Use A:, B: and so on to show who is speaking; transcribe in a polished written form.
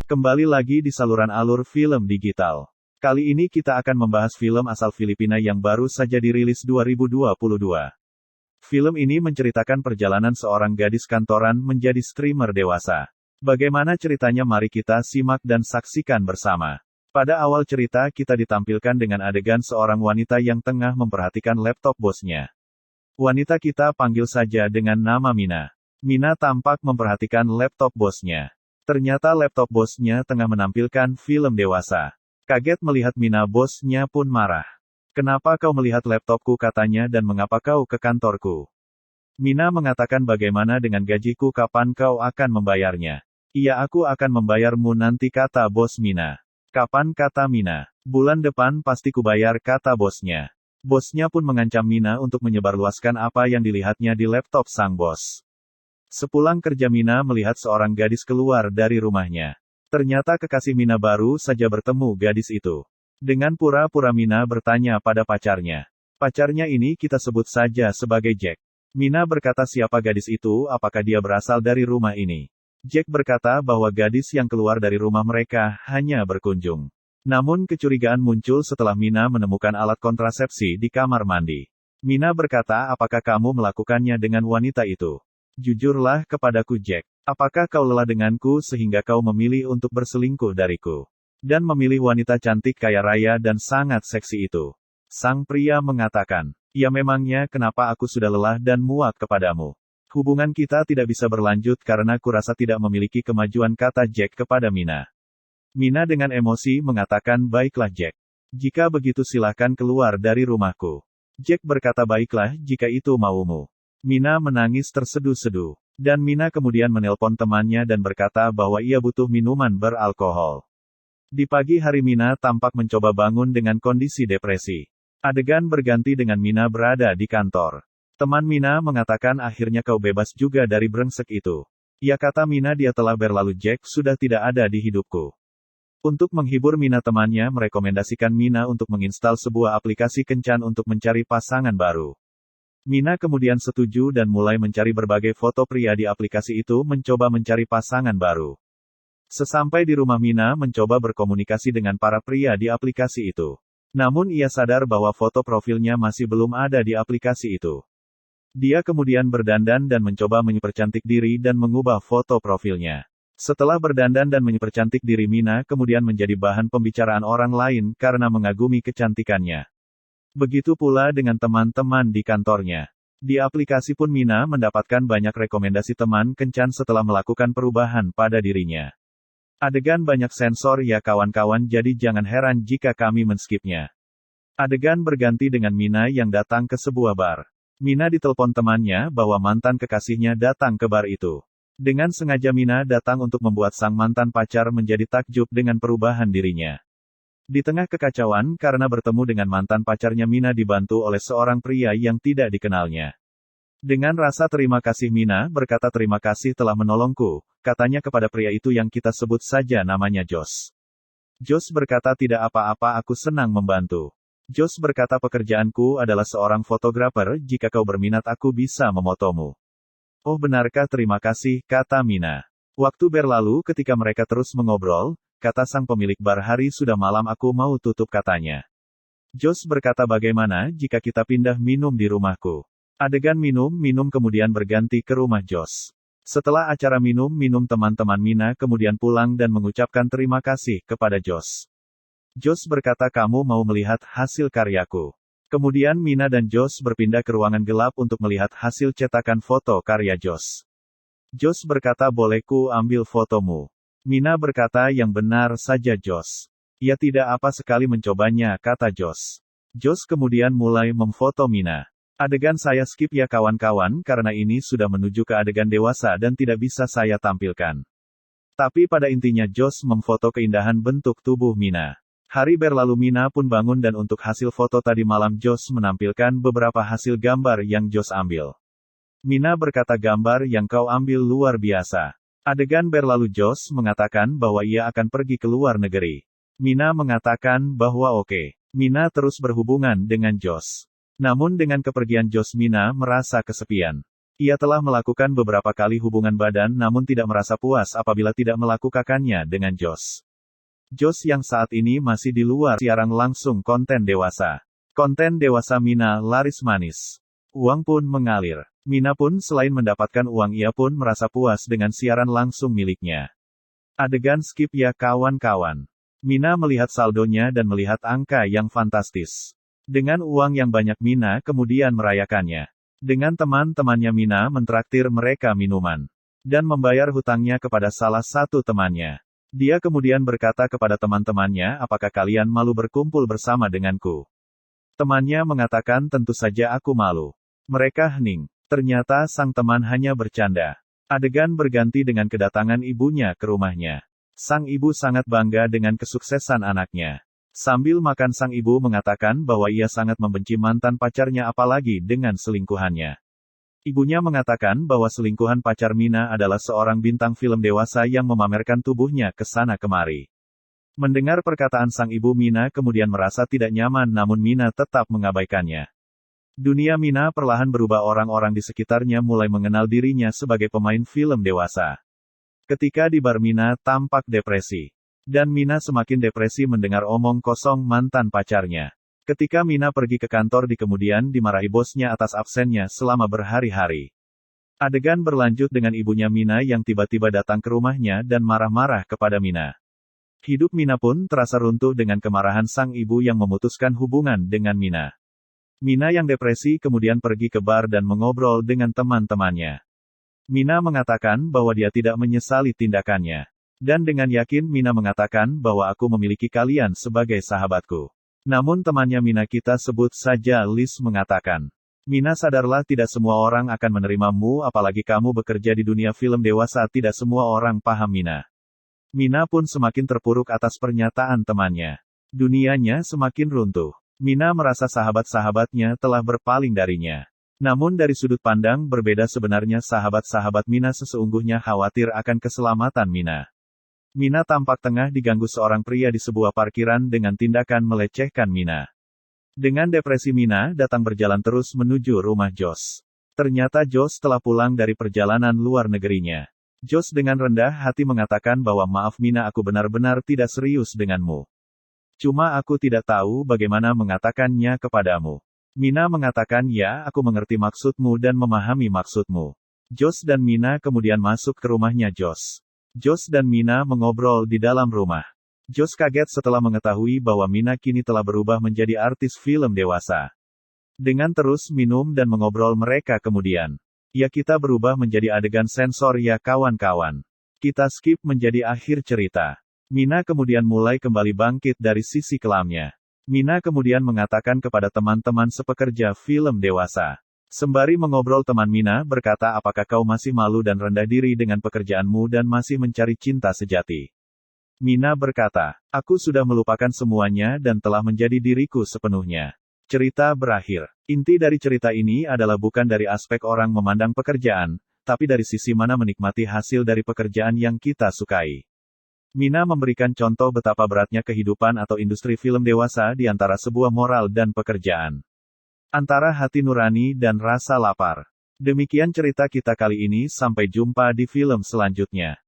A: Kembali lagi di saluran alur film digital. Kali ini kita akan membahas film asal Filipina yang baru saja dirilis 2022. Film ini menceritakan perjalanan seorang gadis kantoran menjadi streamer dewasa. Bagaimana ceritanya, mari kita simak dan saksikan bersama. Pada awal cerita kita ditampilkan dengan adegan seorang wanita yang tengah memperhatikan laptop bosnya. Wanita kita panggil saja dengan nama Mina. Mina tampak memperhatikan laptop bosnya. Ternyata laptop bosnya tengah menampilkan film dewasa. Kaget melihat Mina, bosnya pun marah. "Kenapa kau melihat laptopku?" katanya, "dan mengapa kau ke kantorku?" Mina mengatakan, "Bagaimana dengan gajiku, kapan kau akan membayarnya?" "Iya, aku akan membayarmu nanti," kata bos Mina. "Kapan?" kata Mina. "Bulan depan pasti kubayar," kata bosnya. Bosnya pun mengancam Mina untuk menyebarluaskan apa yang dilihatnya di laptop sang bos. Sepulang kerja, Mina melihat seorang gadis keluar dari rumahnya. Ternyata kekasih Mina baru saja bertemu gadis itu. Dengan pura-pura Mina bertanya pada pacarnya. Pacarnya ini kita sebut saja sebagai Jack. Mina berkata, "Siapa gadis itu? Apakah dia berasal dari rumah ini?" Jack berkata bahwa gadis yang keluar dari rumah mereka hanya berkunjung. Namun kecurigaan muncul setelah Mina menemukan alat kontrasepsi di kamar mandi. Mina berkata, "Apakah kamu melakukannya dengan wanita itu? Jujurlah kepadaku, Jack. Apakah kau lelah denganku sehingga kau memilih untuk berselingkuh dariku? Dan memilih wanita cantik, kaya raya dan sangat seksi itu?" Sang pria mengatakan, "Ya, memangnya kenapa aku sudah lelah dan muak kepadamu. Hubungan kita tidak bisa berlanjut karena kurasa tidak memiliki kemajuan," kata Jack kepada Mina. Mina dengan emosi mengatakan, "Baiklah Jack. Jika begitu silahkan keluar dari rumahku." Jack berkata, "Baiklah jika itu maumu." Mina menangis terseduh-seduh. Dan Mina kemudian menelpon temannya dan berkata bahwa ia butuh minuman beralkohol. Di pagi hari Mina tampak mencoba bangun dengan kondisi depresi. Adegan berganti dengan Mina berada di kantor. Teman Mina mengatakan, "Akhirnya kau bebas juga dari brengsek itu." "Ya," kata Mina, "dia telah berlalu, Jack sudah tidak ada di hidupku." Untuk menghibur Mina, temannya merekomendasikan Mina untuk menginstal sebuah aplikasi kencan untuk mencari pasangan baru. Mina kemudian setuju dan mulai mencari berbagai foto pria di aplikasi itu, mencoba mencari pasangan baru. Sesampai di rumah, Mina mencoba berkomunikasi dengan para pria di aplikasi itu. Namun ia sadar bahwa foto profilnya masih belum ada di aplikasi itu. Dia kemudian berdandan dan mencoba mempercantik diri dan mengubah foto profilnya. Setelah berdandan dan mempercantik diri, Mina kemudian menjadi bahan pembicaraan orang lain karena mengagumi kecantikannya. Begitu pula dengan teman-teman di kantornya. Di aplikasi pun Mina mendapatkan banyak rekomendasi teman kencan setelah melakukan perubahan pada dirinya. Adegan banyak sensor ya kawan-kawan, jadi jangan heran jika kami menskipnya. Adegan berganti dengan Mina yang datang ke sebuah bar. Mina ditelepon temannya bahwa mantan kekasihnya datang ke bar itu. Dengan sengaja Mina datang untuk membuat sang mantan pacar menjadi takjub dengan perubahan dirinya. Di tengah kekacauan karena bertemu dengan mantan pacarnya, Mina dibantu oleh seorang pria yang tidak dikenalnya. Dengan rasa terima kasih, Mina berkata, "Terima kasih telah menolongku," katanya kepada pria itu yang kita sebut saja namanya Jos. Jos berkata, "Tidak apa-apa, aku senang membantu." Jos berkata, "Pekerjaanku adalah seorang fotografer, jika kau berminat aku bisa memotomu." "Oh, benarkah? Terima kasih," kata Mina. Waktu berlalu ketika mereka terus mengobrol, kata sang pemilik bar, "Hari sudah malam, aku mau tutup," katanya. Jos berkata, "Bagaimana jika kita pindah minum di rumahku?" Adegan minum-minum kemudian berganti ke rumah Jos. Setelah acara minum-minum, teman-teman Mina kemudian pulang dan mengucapkan terima kasih kepada Jos. Jos berkata, "Kamu mau melihat hasil karyaku?" Kemudian Mina dan Jos berpindah ke ruangan gelap untuk melihat hasil cetakan foto karya Jos. Jos berkata, "Boleh ku ambil fotomu?" Mina berkata, "Yang benar saja, Jos." "Ya, tidak apa sekali mencobanya," kata Jos. Jos kemudian mulai memfoto Mina. Adegan saya skip ya kawan-kawan karena ini sudah menuju ke adegan dewasa dan tidak bisa saya tampilkan. Tapi pada intinya Jos memfoto keindahan bentuk tubuh Mina. Hari berlalu, Mina pun bangun dan untuk hasil foto tadi malam Jos menampilkan beberapa hasil gambar yang Jos ambil. Mina berkata, "Gambar yang kau ambil luar biasa." Adegan berlalu, Jos mengatakan bahwa ia akan pergi ke luar negeri. Mina mengatakan bahwa oke. Mina terus berhubungan dengan Jos. Namun dengan kepergian Jos, Mina merasa kesepian. Ia telah melakukan beberapa kali hubungan badan namun tidak merasa puas apabila tidak melakukannya dengan Josh. Josh yang saat ini masih di luar siaran langsung konten dewasa. Konten dewasa Mina laris manis. Uang pun mengalir. Mina pun selain mendapatkan uang ia pun merasa puas dengan siaran langsung miliknya. Adegan skip ya kawan-kawan. Mina melihat saldonya dan melihat angka yang fantastis. Dengan uang yang banyak Mina kemudian merayakannya. Dengan teman-temannya Mina mentraktir mereka minuman. Dan membayar hutangnya kepada salah satu temannya. Dia kemudian berkata kepada teman-temannya, apakah kalian malu berkumpul bersama denganku? Temannya mengatakan tentu saja aku malu. Mereka hening. Ternyata sang teman hanya bercanda. Adegan berganti dengan kedatangan ibunya ke rumahnya. Sang ibu sangat bangga dengan kesuksesan anaknya. Sambil makan sang ibu mengatakan bahwa ia sangat membenci mantan pacarnya apalagi dengan selingkuhannya. Ibunya mengatakan bahwa selingkuhan pacar Mina adalah seorang bintang film dewasa yang memamerkan tubuhnya ke sana kemari. Mendengar perkataan sang ibu Mina kemudian merasa tidak nyaman namun Mina tetap mengabaikannya. Dunia Mina perlahan berubah orang-orang di sekitarnya mulai mengenal dirinya sebagai pemain film dewasa. Ketika di bar Mina tampak depresi. Dan Mina semakin depresi mendengar omong kosong mantan pacarnya. Ketika Mina pergi ke kantor di kemudian dimarahi bosnya atas absennya selama berhari-hari. Adegan berlanjut dengan ibunya Mina yang tiba-tiba datang ke rumahnya dan marah-marah kepada Mina. Hidup Mina pun terasa runtuh dengan kemarahan sang ibu yang memutuskan hubungan dengan Mina. Mina yang depresi kemudian pergi ke bar dan mengobrol dengan teman-temannya. Mina mengatakan bahwa dia tidak menyesali tindakannya. Dan dengan yakin Mina mengatakan bahwa aku memiliki kalian sebagai sahabatku. Namun temannya Mina kita sebut saja Liz mengatakan. Mina sadarlah tidak semua orang akan menerimamu apalagi kamu bekerja di dunia film dewasa tidak semua orang paham Mina. Mina pun semakin terpuruk atas pernyataan temannya. Dunianya semakin runtuh. Mina merasa sahabat-sahabatnya telah berpaling darinya. Namun dari sudut pandang berbeda sebenarnya sahabat-sahabat Mina sesungguhnya khawatir akan keselamatan Mina. Mina tampak tengah diganggu seorang pria di sebuah parkiran dengan tindakan melecehkan Mina. Dengan depresi Mina datang berjalan terus menuju rumah Josh. Ternyata Josh telah pulang dari perjalanan luar negerinya. Josh dengan rendah hati mengatakan bahwa maaf Mina aku benar-benar tidak serius denganmu. Cuma aku tidak tahu bagaimana mengatakannya kepadamu. Mina mengatakan ya aku mengerti maksudmu dan memahami maksudmu. Josh dan Mina kemudian masuk ke rumahnya Josh. Josh dan Mina mengobrol di dalam rumah. Josh kaget setelah mengetahui bahwa Mina kini telah berubah menjadi artis film dewasa. Dengan terus minum dan mengobrol mereka kemudian. Ya kita berubah menjadi adegan sensor ya kawan-kawan. Kita skip menjadi akhir cerita. Mina kemudian mulai kembali bangkit dari sisi kelamnya. Mina kemudian mengatakan kepada teman-teman sepekerja film dewasa. Sembari mengobrol teman Mina berkata apakah kau masih malu dan rendah diri dengan pekerjaanmu dan masih mencari cinta sejati. Mina berkata, aku sudah melupakan semuanya dan telah menjadi diriku sepenuhnya. Cerita berakhir. Inti dari cerita ini adalah bukan dari aspek orang memandang pekerjaan, tapi dari sisi mana menikmati hasil dari pekerjaan yang kita sukai. Mina memberikan contoh betapa beratnya kehidupan atau industri film dewasa di antara sebuah moral dan pekerjaan. Antara hati nurani dan rasa lapar. Demikian cerita kita kali ini, sampai jumpa di film selanjutnya.